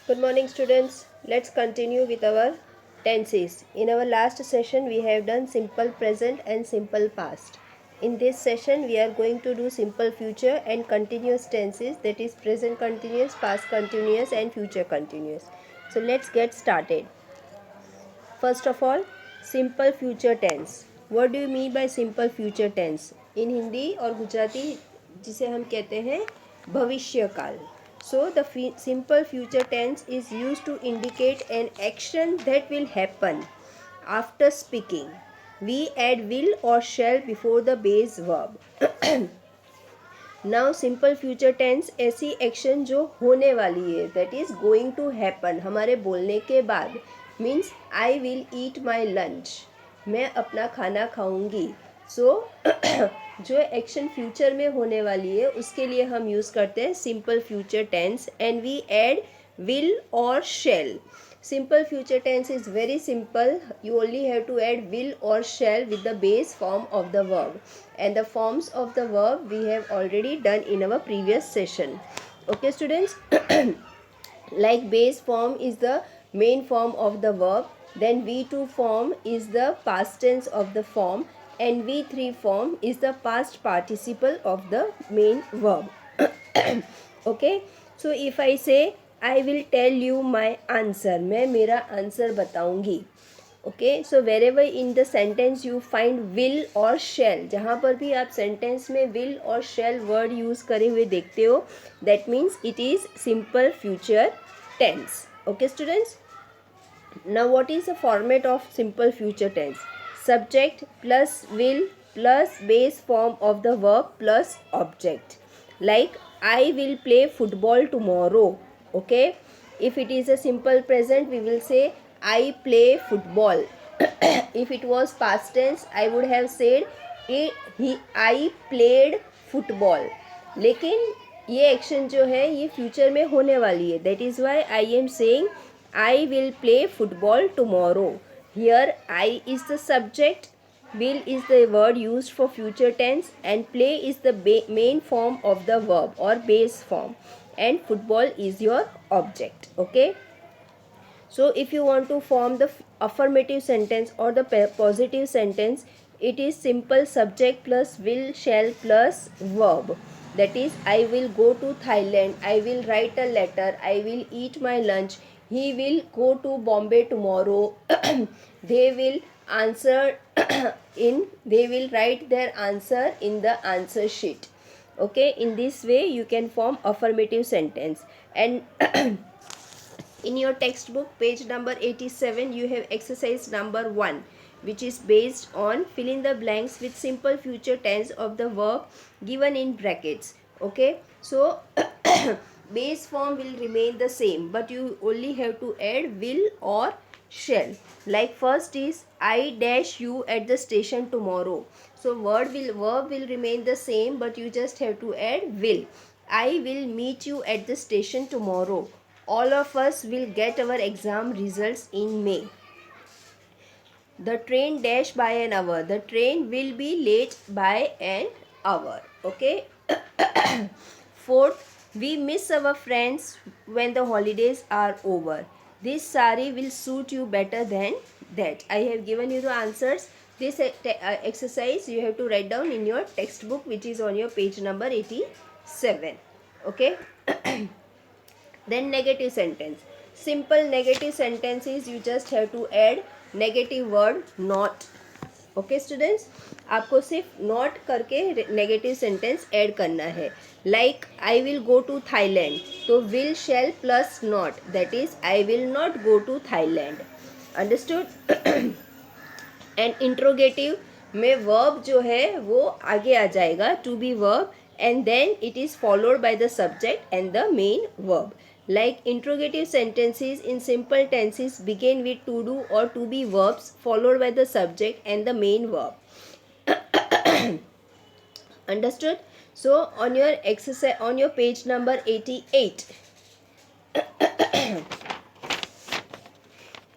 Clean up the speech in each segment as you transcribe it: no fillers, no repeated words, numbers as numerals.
Good morning, students. Let's continue with our tenses. In our last session, we have done simple present and simple past. In this session, we are going to do simple future and continuous tenses, that is present continuous, past continuous and future continuous. So let's get started. First of all, simple future tense. What do you mean by simple future tense? In Hindi और गुजराती जिसे हम कहते हैं भविष्य काल. So the simple future tense is used to indicate an action that will happen after speaking. We add will or shall before the base verb. Now simple future tense ऐसी action जो होने वाली है, that is going to happen, हमारे बोलने के बाद. Means I will eat my lunch, मैं अपना खाना खाऊंगी. सो जो एक्शन फ्यूचर में होने वाली है उसके लिए हम यूज़ करते हैं simple future tense and we add will or shall. Simple future tense is very simple. You only have to add will or shall with the base form of the verb. And the forms of the verb we have already done in our previous session. Okay, students? Like base form is the main form of the verb. Then V2 form is the past tense of the form. And V3 form is the past participle of the main verb. Okay? So if I say I will tell you my answer, मैं मेरा answer बताऊंगी. Okay, so wherever in the sentence you find will और shall, जहाँ पर भी आप sentence में will और शेल वर्ड यूज़ करे हुए देखते हो, that means it is simple future tense. Okay students, now what is the format of simple future tense? Subject plus will plus base form of the verb plus object. Like I will play football tomorrow. Okay, if it is a simple present we will say I play football. If it was past tense I would have said I played football. लेकिन ये action जो है ये future में होने वाली है, that is why I am saying I will play football tomorrow. Here I is the subject, will is the word used for future tense and play is the main form of the verb or base form and football is your object. Okay, so if you want to form the affirmative sentence or the positive sentence, it is simple subject plus will shall plus verb. That is, I will go to Thailand, I will write a letter, I will eat my lunch, he will go to Bombay tomorrow. They will answer they will write their answer in the answer sheet. Okay, in this way you can form affirmative sentence. And in your textbook page number 87 you have exercise number 1, which is based on fill in the blanks with simple future tense of the verb given in brackets. Okay, so base form will remain the same but you only have to add will or shall. Like first is I dash you at the station tomorrow. So verb will remain the same but you just have to add will. I will meet you at the station tomorrow. All of us will get our exam results in May. The train dash by an hour. The train will be late by an hour. Okay. Fourth, we miss our friends when the holidays are over. This sari will suit you better than that. I have given you the answers. This exercise you have to write down in your textbook, which is on your page number 87. Okay. Then negative sentence. Simple negative sentences you just have to add negative word not. Okay students, आपको सिर्फ not करके negative sentence add करना है. Like I will go to Thailand, तो will shall plus not, that is I will not go to Thailand. Understood? And interrogative में verb जो है वो आगे आ जाएगा, to be verb, and then it is followed by the subject and the main verb. Like interrogative sentences in simple tenses begin with to do or to be verbs followed by the subject and the main verb. Understood? So on your exercise, on your page number 88,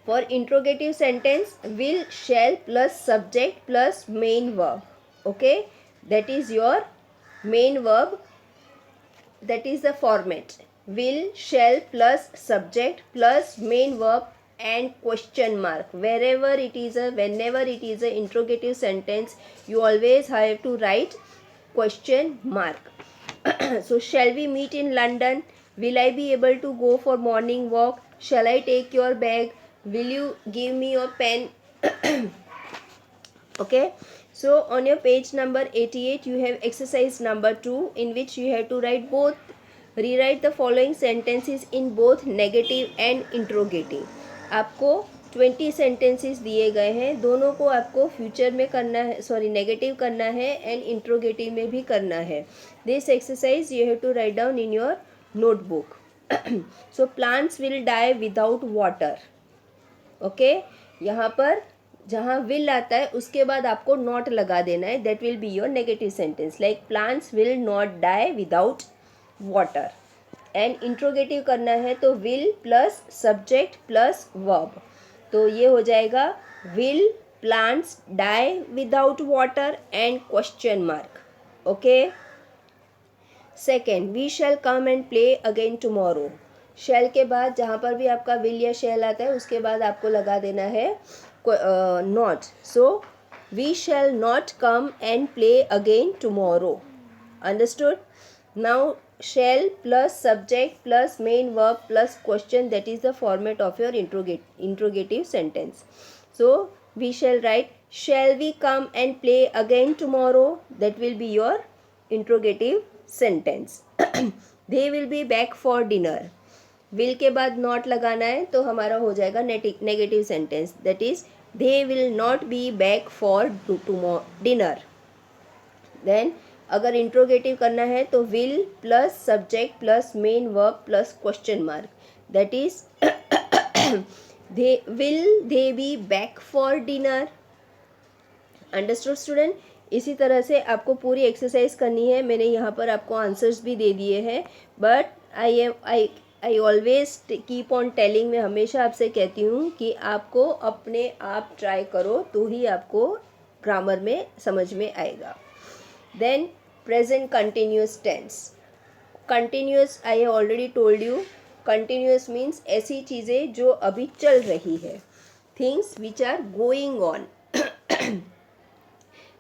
for interrogative sentence, will shall plus subject plus main verb. Okay, that is your main verb, that is the format. will, shall plus subject plus main verb and question mark. Whenever it is a interrogative sentence, you always have to write question mark. So shall we meet in London? Will I be able to go for morning walk? Shall I take your bag? Will you give me your pen? Okay, so on your page number 88 you have exercise number 2, in which you have to rewrite the following sentences in both negative and interrogative. आपको 20 sentences दिए गए हैं, दोनों को आपको future में करना है, सॉरी नेगेटिव करना है एंड इंट्रोगेटिव में भी करना है. This exercise you have to write down in your notebook. So plants will die without water. Okay, यहाँ पर जहाँ विल आता है उसके बाद आपको नॉट लगा देना है. That will be your negative sentence, like plants will not die without water. And interrogative करना है तो will plus subject plus verb. तो ये हो जाएगा will plants die without water and question mark. Okay. Second, we shall come and play again tomorrow. Shall के बाद जहाँ पर भी आपका विल या शैल आता है उसके बाद आपको लगा देना है not. So we shall not come and play again tomorrow. Understood. Now shall plus subject plus main verb plus question, that is the format of your interrogative sentence. So we shall write, shall we come and play again tomorrow? That will be your interrogative sentence. They will be back for dinner. will के बाद not लगाना है तो हमारा हो जाएगा negative sentence, that is they will not be back for tomorrow dinner. Then अगर interrogative करना है तो will plus subject plus main verb plus question mark. That is they be back for dinner. Understood student. इसी तरह से आपको पूरी exercise करनी है. मैंने यहाँ पर आपको आंसर्स भी दे दिए हैं, but I always keep on telling. मैं हमेशा आपसे कहती हूँ कि आपको अपने आप ट्राई करो तो ही आपको ग्रामर में समझ में आएगा. Then present continuous tense. Continuous I have already told you. Continuous means ऐसी चीज़ें जो अभी चल रही है, things which are going on.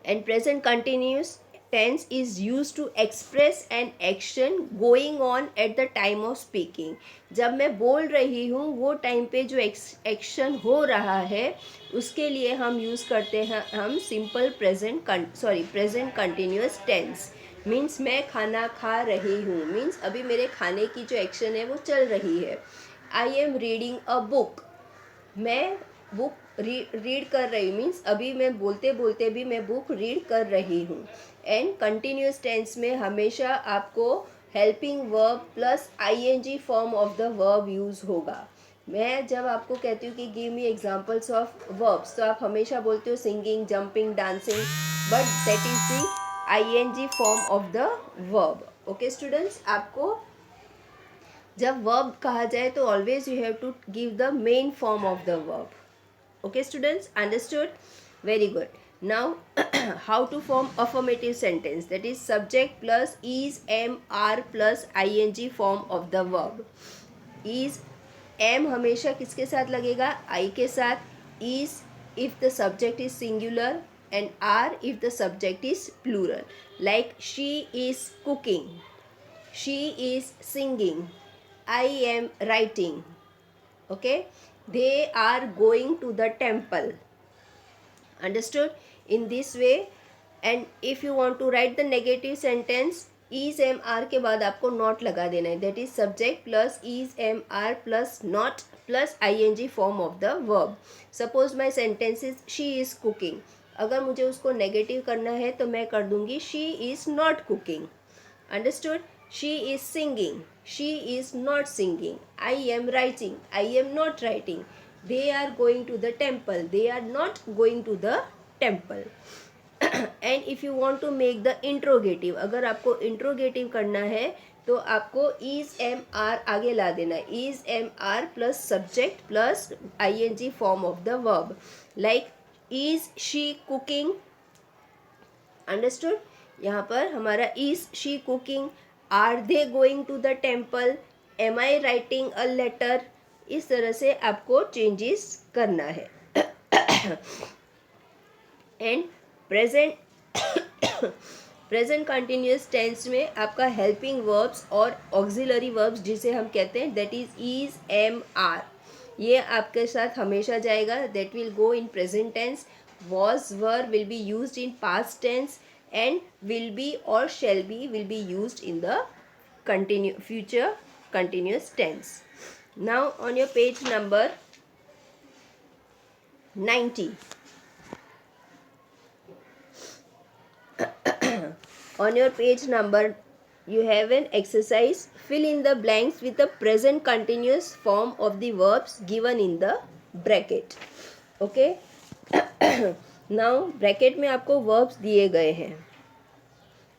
And present continuous tense is used to express an action going on at the time of speaking. जब मैं बोल रही हूँ वो टाइम पे जो एक्शन हो रहा है उसके लिए हम यूज़ करते हैं हम simple present continuous tense. Means मैं खाना खा रही हूँ, मीन्स अभी मेरे खाने की जो एक्शन है वो चल रही है. I am reading a book. मैं बुक रीड कर रही हूँ, मीन्स अभी मैं बोलते बोलते भी मैं बुक रीड कर रही हूँ. एंड कंटिन्यूस टेंस में हमेशा आपको helping verb plus I N G form of the verb use होगा. मैं जब आपको कहती हूँ कि give me examples of verbs तो आप हमेशा बोलते हो singing, jumping, dancing, but that is the I N G form of the verb. Okay students, आपको जब वर्ब कहा जाए तो always you have to give the main form of the verb. Okay students, understood? Very good. Now how to form affirmative sentence, that is subject plus is, am, are plus ing form of the verb. is, am हमेशा किसके साथ लगेगा? I के साथ. is if the subject is singular and are if the subject is plural. Like she is cooking, she is singing, I am writing. Okay, they are going to the temple. Understood? In this way. And if you want to write the negative sentence, is, am, are के बाद आपको not लगा देना है. That is subject plus is, am, are plus not plus ing form of the verb. Suppose my sentence is she is cooking. अगर मुझे उसको negative करना है तो मैं कर दूंगी she is not cooking. Understood? She is singing, she is not singing. I am writing, I am not writing. They are going to the temple, they are not going to the temple. And if you want to make the interrogative, अगर आपको interrogative करना है तो आपको is, am, are आगे ला देना है. is, am, are plus subject plus ing form of the verb. Like is she cooking. Understood? यहाँ पर हमारा is she cooking. Are they going to the temple? Am I writing a letter, इस तरह से आपको चेंजेस करना है. And present present continuous tense में आपका हेल्पिंग वर्ब्स और ऑक्सिलरी वर्ब्स जिसे हम कहते हैं दैट इज एम आर, ये आपके साथ हमेशा जाएगा. That will go in present tense. Was were will be used in past tense and will be और shall be will be used in the future continuous tense. Now on your page number 90. On your page number, you have an exercise. Fill in the blanks with the present continuous form of the verbs given in the bracket. Okay. Now bracket में आपको verbs दिए गए हैं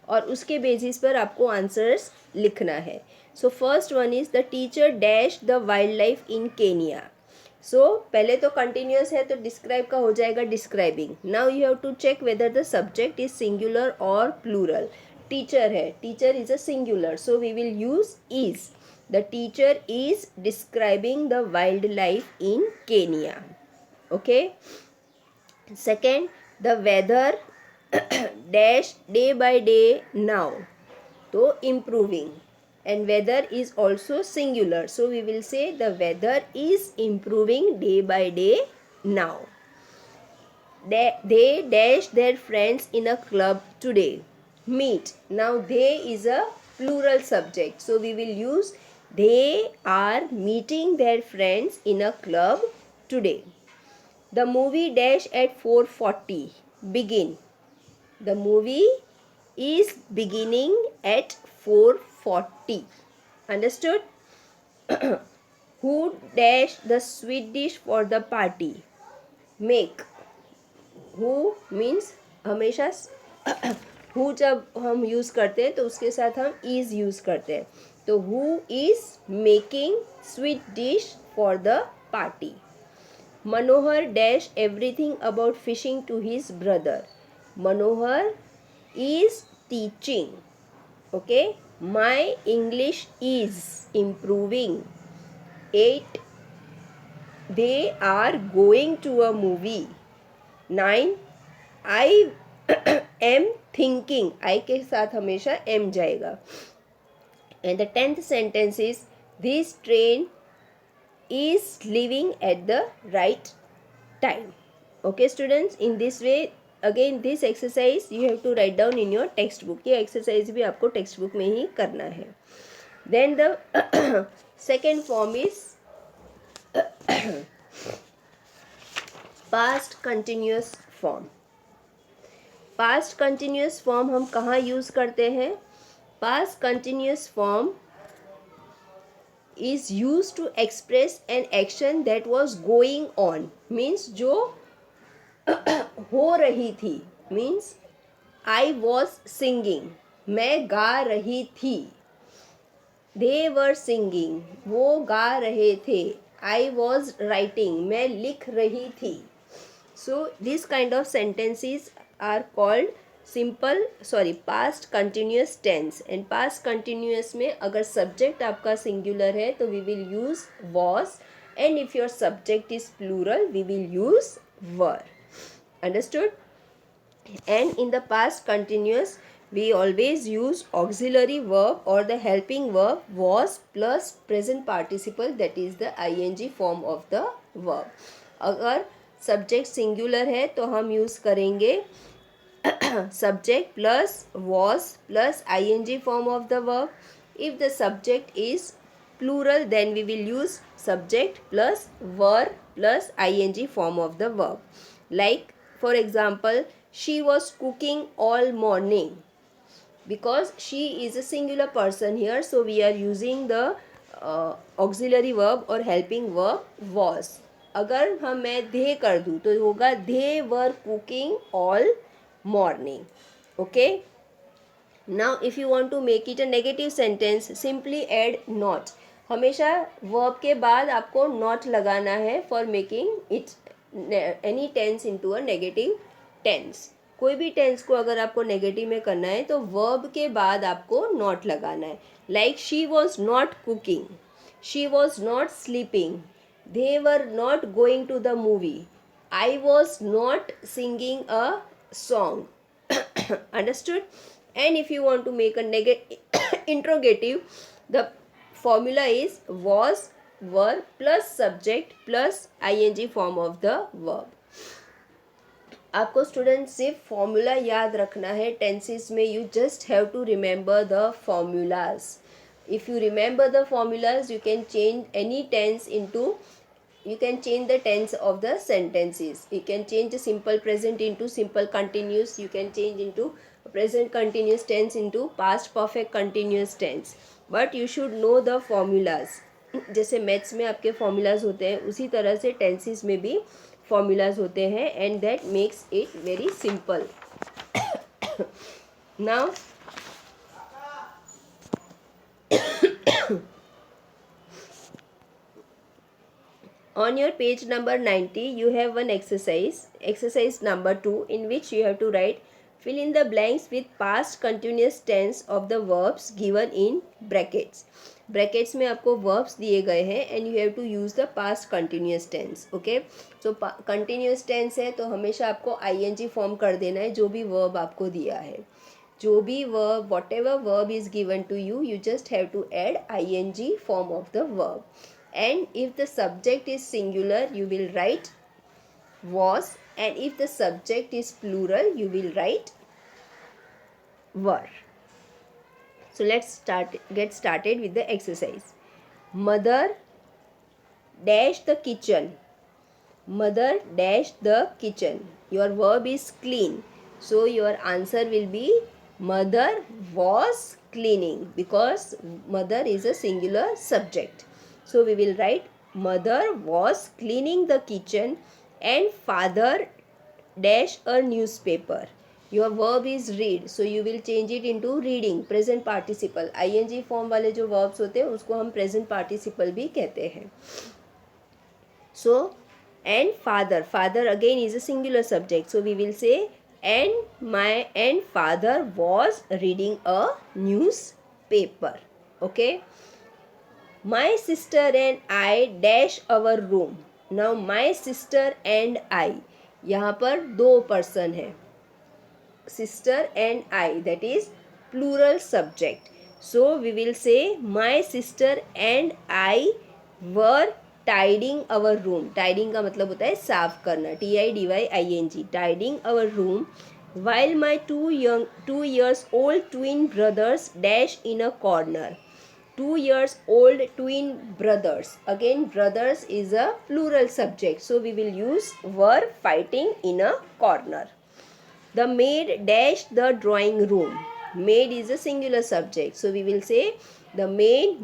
और उसके basis पर आपको answers लिखना है. So first one is the teacher dash the wildlife in Kenya. So पहले तो कंटिन्यूस है तो डिस्क्राइब का हो जाएगा describing. Now you have to check whether the subject is singular और प्लूरल. टीचर है, teacher is a singular, so we will use is. The teacher is describing the wildlife in Kenya. Okay. Second, the weather dash day by day now, तो improving, and weather is also singular, so we will say the weather is improving day by day now. They dash their friends in a club today. Meet, now they is a plural subject, so we will use they are meeting their friends in a club today. The movie dash at 4:40 begin. The movie is beginning at 4:40. Understood? Who dash the sweet dish for the party? Make. Who means हमेशा who जब हम use करते हैं तो उसके साथ हम is use करते हैं. तो who is making sweet dish for the party? Manohar dash everything about fishing to his brother. Manohar is teaching. Okay. My English is improving. 8. They are going to a movie. 9. I am thinking. I के साथ हमेशा am जाएगा. And the 10th sentence is this train is leaving at the right time. Okay students, in this way again this exercise you have to write down in your textbook. ये exercise भी आपको textbook में ही करना है. Then the second form is past continuous form. past continuous form हम कहाँ use करते हैं? past continuous form is used to express an action that was going on. means जो हो रही थी. मीन्स आई वॉज सिंगिंग, मैं गा रही थी. दे वर सिंगिंग, वो गा रहे थे. आई वॉज राइटिंग, मैं लिख रही थी. So this kind of sentences are called past continuous tense. And past continuous में अगर सब्जेक्ट आपका सिंगुलर है तो we will use was, and if your subject is plural we will use were. Understood? And in the past continuous we always use auxiliary verb or the helping verb was plus present participle, that is the ing form of the verb. अगर subject singular है तो हम use करेंगे subject plus was plus ing form of the verb. If the subject is plural then we will use subject plus were plus ing form of the verb. Like for example, she was cooking all morning. Because she is a singular person here, so we are using the auxiliary verb or helping verb was. अगर हम मैं they कर दूँ तो होगा they were cooking all morning. Okay. Now if you want to make it a negative sentence, simply add not. हमेशा verb के बाद आपको not लगाना है for making it any tense into a negative tense. कोई भी टेंस को अगर आपको नेगेटिव में करना है तो वर्ब के बाद आपको नॉट लगाना है. Like she was not cooking, She was not sleeping. They were not going to the movie. I was not singing a song. Understood? And if you want to make a negative interrogative, the formula is was, were plus subject plus ing form of the verb. आपको student सिर्फ formula याद रखना है tenses में. You just have to remember the formulas. if you remember the formulas, you can change any tense into, you can change the tense of the sentences. You can change the simple present into simple continuous. You can change into present continuous tense into past perfect continuous tense. but you should know the formulas. जैसे maths में आपके formulas होते हैं, उसी तरह से tenses में भी फॉर्मूलाज होते हैं, and that makes it very simple. Now on your page number 90 you have one exercise number 2, in which you have to write fill in the blanks with past continuous tense of the verbs given in brackets. Brackets में आपको verbs दिए गए हैं and you have to use the past continuous tense. Okay, so continuous tense है तो हमेशा आपको ing form कर देना है जो भी verb आपको दिया है. जो भी verb, whatever verb is given to you, you just have to add ing form of the verb. And if the subject is singular, you will write was, and if the subject is plural, you will write were. So let's get started with the exercise. Mother dash the kitchen. Mother dash the kitchen. Your verb is clean, so your answer will be mother was cleaning, because mother is a singular subject. So we will write mother was cleaning the kitchen and father dash a newspaper. Your verb is read, so you will change it into reading, present participle. ing form वाले जो verbs होते हैं उसको हम present participle भी कहते हैं. So and father again is a singular subject, so we will say and father was reading a newspaper. Okay. My sister and I dash our room. Now my sister and I, यहाँ पर दो person है. Sister and I, that is plural subject. So we will say my sister and I were tidying our room. Tidying का मतलब होता है साफ करना. TIDYING. Tidying our room while my 2 years old twin brothers dash in a corner. 2 years old twin brothers. Again, brothers is a plural subject, so we will use were fighting in a corner. The maid dashed the drawing room. Maid is a singular subject, so we will say the maid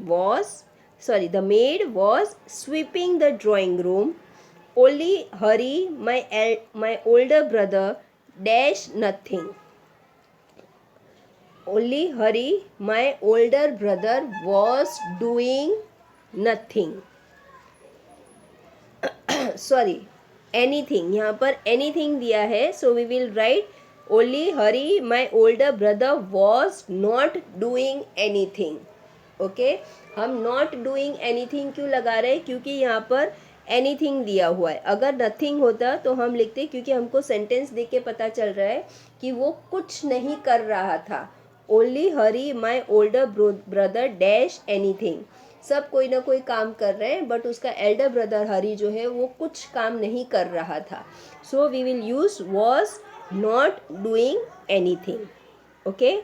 was sweeping the drawing room. Only Hari, my older brother, dash nothing. Only Hari, my older brother, was doing nothing. Sorry, anything. यहाँ पर anything दिया है, so we will write only Hari, my older brother, was not doing anything. Okay, हम not doing anything क्यों लगा रहे हैं? क्योंकि यहाँ पर anything दिया हुआ है. अगर nothing होता तो हम लिखते, क्योंकि हमको sentence देख के पता चल रहा है कि वो कुछ नहीं कर रहा था. Only Hari, my older brother, dash anything. सब कोई ना कोई काम कर रहे हैं, बट उसका एल्डर ब्रदर हरी जो है वो कुछ काम नहीं कर रहा था. So we will use was not doing anything. Okay.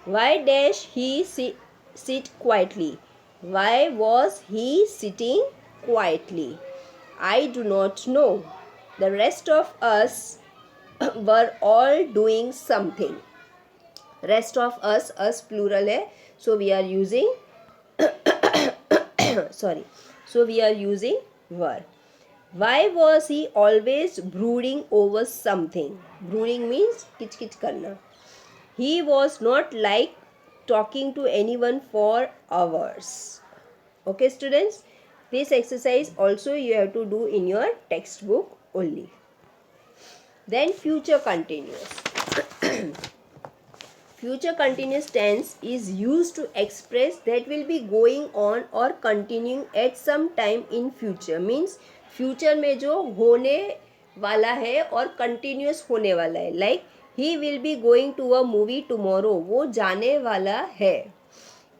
Why dash he sit quietly? Why was he sitting quietly? I do not know. The rest of us were all doing something. Rest of us plural है, so we are using so we are using were. Why was he always brooding over something? Brooding means किच करना. He was not like talking to anyone for hours. Okay students, this exercise also you have to do in your textbook only. Then future continuous. future continuous tense is used to express that will be going on or continuing at some time in future. means future में जो होने वाला है और continuous होने वाला है. like he will be going to a movie tomorrow, वो जाने वाला है.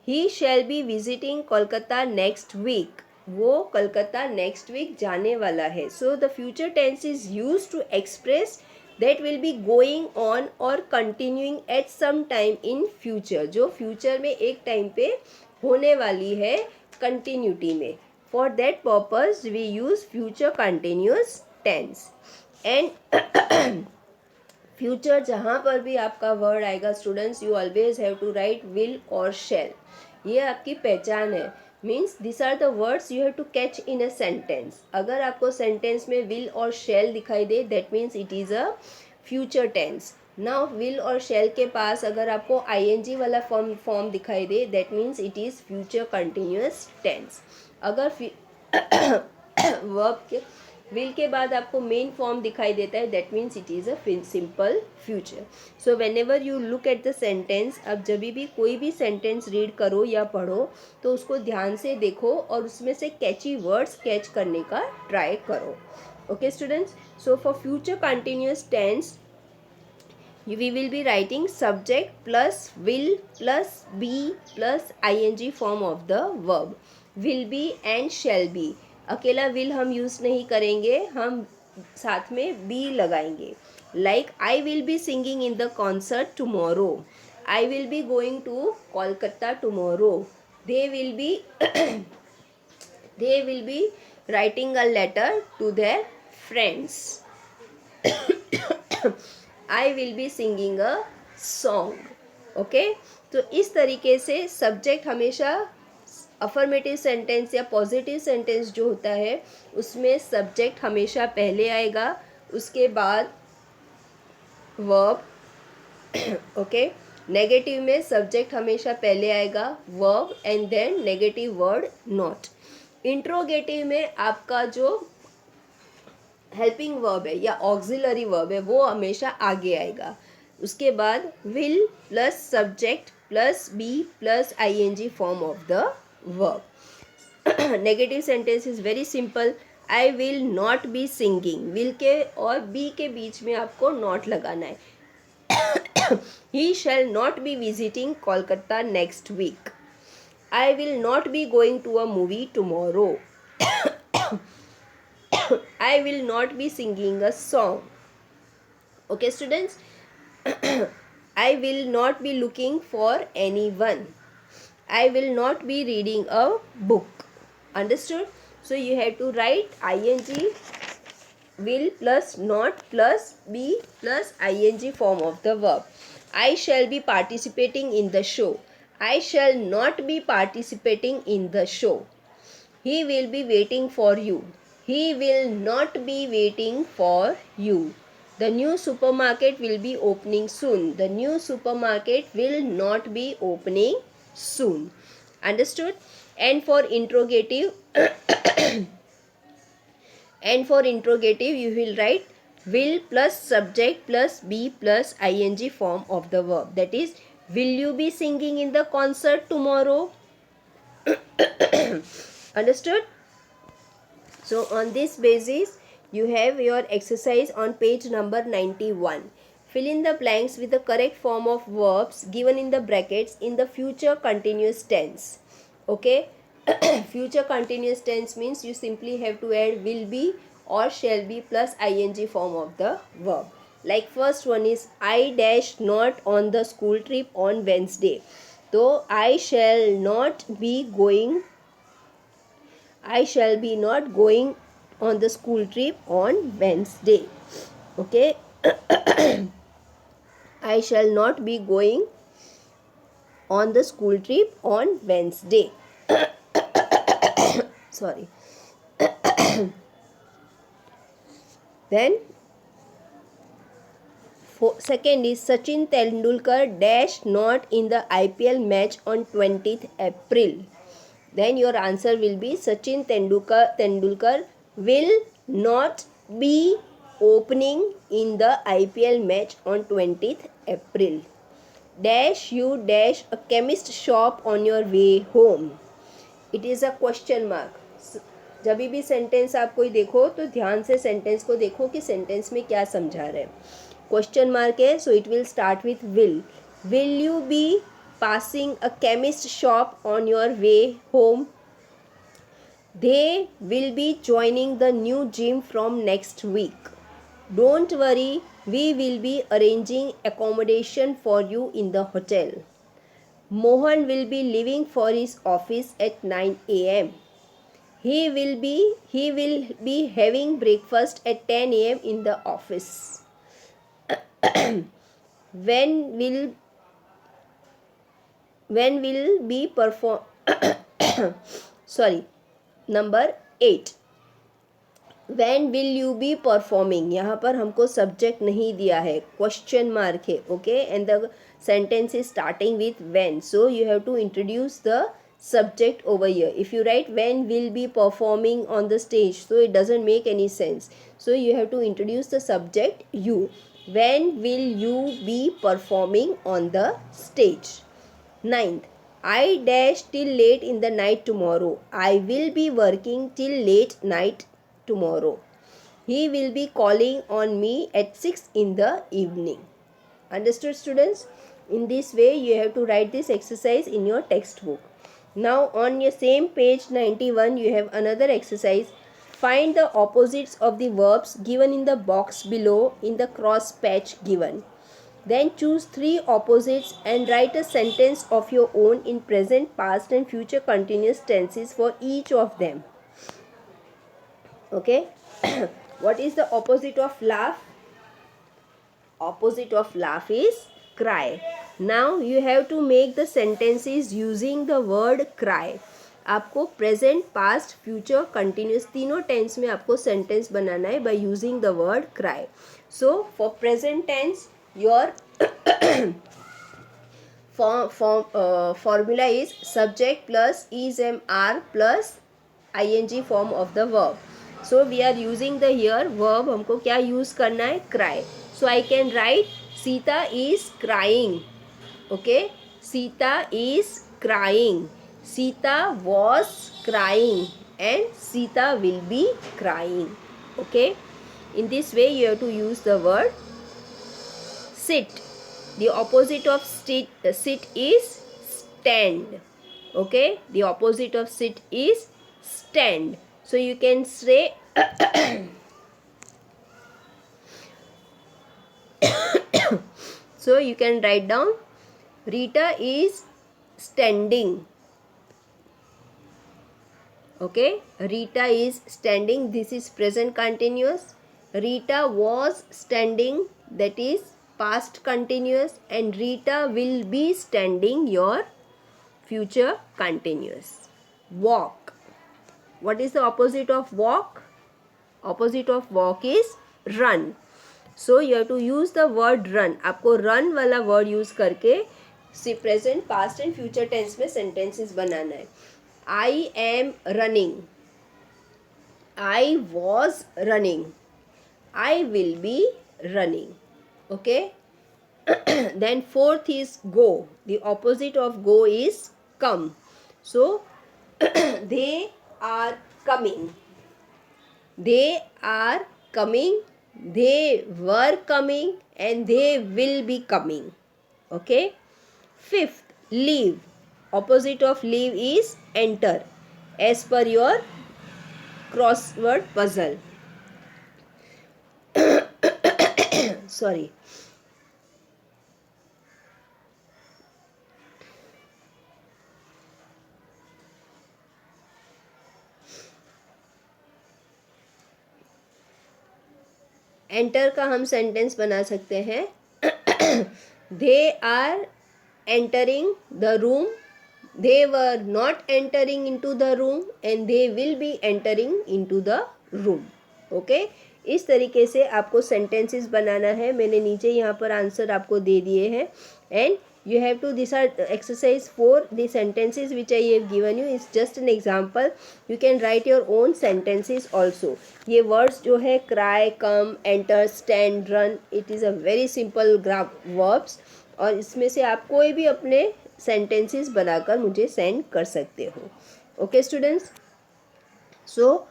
He shall be visiting Kolkata next week, वो कलकत्ता नेक्स्ट वीक जाने वाला है. So the future tense is use to express that will be going on और continuing at some time in future, जो फ्यूचर में एक टाइम पे होने वाली है कंटिन्यूटी में. For that purpose we use future continuous tense. And future जहाँ पर भी आपका वर्ड आएगा students, you always have to right will और शैल. ये आपकी पहचान है. Means this are the words you have to catch in a sentence. अगर आपको सेंटेंस में विल और शैल दिखाई दे that means it is a future tense. Now will और शैल के पास अगर आपको आईएनजी वाला फॉर्म दिखाई दे that means it is future continuous tense. अगर वर्ब के विल के बाद आपको मेन फॉर्म दिखाई देता है that means it is a simple future. So whenever you look at the sentence, अब जब भी कोई भी सेंटेंस रीड करो या पढ़ो तो उसको ध्यान से देखो और उसमें से कैची वर्ड्स कैच करने का ट्राई करो. Okay students, so for future continuous tense we will be writing subject plus will plus be plus ing form of the verb. will be and shall be. अकेला will हम use नहीं करेंगे, हम साथ में be लगाएंगे. like I will be singing in the concert tomorrow. I will be going to Kolkata tomorrow. They will be they will be writing a letter to their friends. I will be singing a song. Okay, तो इस तरीके से subject हमेशा affirmative sentence या positive sentence जो होता है उसमें सब्जेक्ट हमेशा पहले आएगा, उसके बाद वर्ब. ओके, नेगेटिव में सब्जेक्ट हमेशा पहले आएगा, verb and then negative word not. Interrogative में आपका जो हेल्पिंग वर्ब है या ऑक्सिलरी वर्ब है वो हमेशा आगे आएगा. उसके बाद will plus subject plus be plus I N G form of the verb. Negative sentence is very simple. I will not be singing, will के और बी के बीच में आपको नॉट लगाना है. He shall not be visiting Kolkata next week. I will not be going to a movie tomorrow. I will not be singing a song. Okay students, I will not be looking for anyone. I will not be reading a book. Understood? So you have to write ing will plus not plus be plus ing form of the verb. I shall be participating in the show. I shall not be participating in the show. He will be waiting for you. He will not be waiting for you. The new supermarket will be opening soon. The new supermarket will not be opening soon. Understood? And for interrogative and for interrogative you will write will plus subject plus be plus ing form of the verb. That is, will you be singing in the concert tomorrow? Understood? So on this basis you have your exercise on page number 91. Fill in the blanks with the correct form of verbs given in the brackets in the future continuous tense. Okay? Future continuous tense means you simply have to add will be or shall be plus ing form of the verb. Like first one is I dash not on the school trip on Wednesday. So I shall not be going I shall be not going on the school trip on Wednesday. Okay. I shall not be going on the school trip on Wednesday. Sorry. Then second is Sachin Tendulkar dash not in the IPL match on 20th April. Then your answer will be Sachin Tendulkar will not be opening in the IPL match on 20th April. dash you dash a chemist shop on your way home. It is a question mark. जब भी sentence आप कोई देखो तो ध्यान से sentence को देखो कि सेंटेंस में क्या समझा रहे हैं. क्वेश्चन मार्क है, so it will start with will you be passing a chemist shop on your way home? They will be joining the new gym from next week. Don't worry, we will be arranging accommodation for you in the hotel. Mohan will be leaving for his office at 9 a.m. He will be having breakfast at 10 a.m. in the office. when will be perform sorry, number 8. when will you be performing, यहाँ पर हमको subject नहीं दिया है, question mark है. Okay, and the sentence is starting with when, so you have to introduce the subject over here. If you write when will be performing on the stage, so it doesn't make any sense. So you have to introduce the subject you. When will you be performing on the stage? 9th, I dash till late in the night tomorrow. I will be working till late night tomorrow. He will be calling on me at 6 in the evening. Understood, students? In this way you have to write this exercise in your textbook. Now on your same page 91 you have another exercise. Find the opposites of the verbs given in the box below in the cross patch given. Then choose 3 opposites and write a sentence of your own in present, past and future continuous tenses for each of them. Okay. What is the opposite of laugh? Opposite of laugh is cry. Now you have to make the sentences using the word cry. आपको present, past, future, continuous तीनों tense में आपको sentence बनाना है by using the word cry. So for present tense your formula is subject plus is am are plus ing form of the verb. So we are using the here verb, हमको क्या use करना है, cry. So I can write Sita is crying. Okay, Sita is crying, Sita was crying and Sita will be crying. Okay, in this way you have to use the word sit. The opposite of sit is stand. Okay, the opposite of sit is stand. So you can say so you can write down Rita is standing. Okay, Rita is standing, this is present continuous. Rita was standing, that is past continuous, and Rita will be standing, your future continuous. Walk. What is the opposite of walk? Opposite of walk is run. So you have to use the word run. आपको run वाला word use करके present, past and future tense में sentences बनाना है. I am running, I was running, I will be running. Okay. Then 4th is go. The opposite of go is come. So they are coming, they are coming, they were coming and they will be coming. Okay. 5th, leave. Opposite of leave is enter, as per your crossword puzzle. Sorry. Enter का हम sentence बना सकते हैं. They are entering the room, they were not entering into the room and they will be entering into the room. Okay, इस तरीके से आपको sentences बनाना है. मैंने नीचे यहाँ पर आंसर आपको दे दिए हैं. And you have to, these are exercise 4. The sentences which I have given you is just an example. You can write your own sentences also. ये words जो है cry, come, enter, stand, run, it is a very simple verbs. और इसमें से आप कोई भी अपने सेंटेंसेस बनाकर मुझे सेंड कर सकते हो। Okay students, so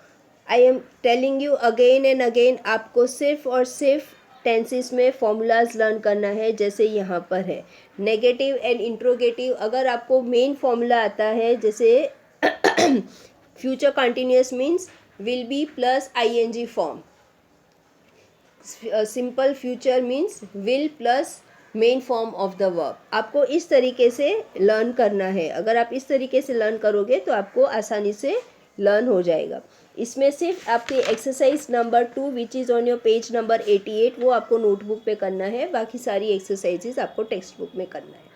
I am telling you again and again, आपको सिर्फ और सिर्फ टेंसेस में फॉर्मूलाज लर्न करना है। जैसे यहाँ पर है नेगेटिव एंड इंट्रोगेटिव, अगर आपको मेन फॉर्मूला आता है, जैसे future continuous means will be plus ing form, simple future means will plus main form of the verb. आपको इस तरीके से लर्न करना है। अगर आप इस तरीके से लर्न करोगे तो आपको आसानी से लर्न हो जाएगा। इसमें सिर्फ आपकी exercise number 2 which is on your page number 88 वो आपको नोटबुक पे करना है, बाकी सारी एक्सरसाइजेज आपको टेक्स्ट बुक में करना है।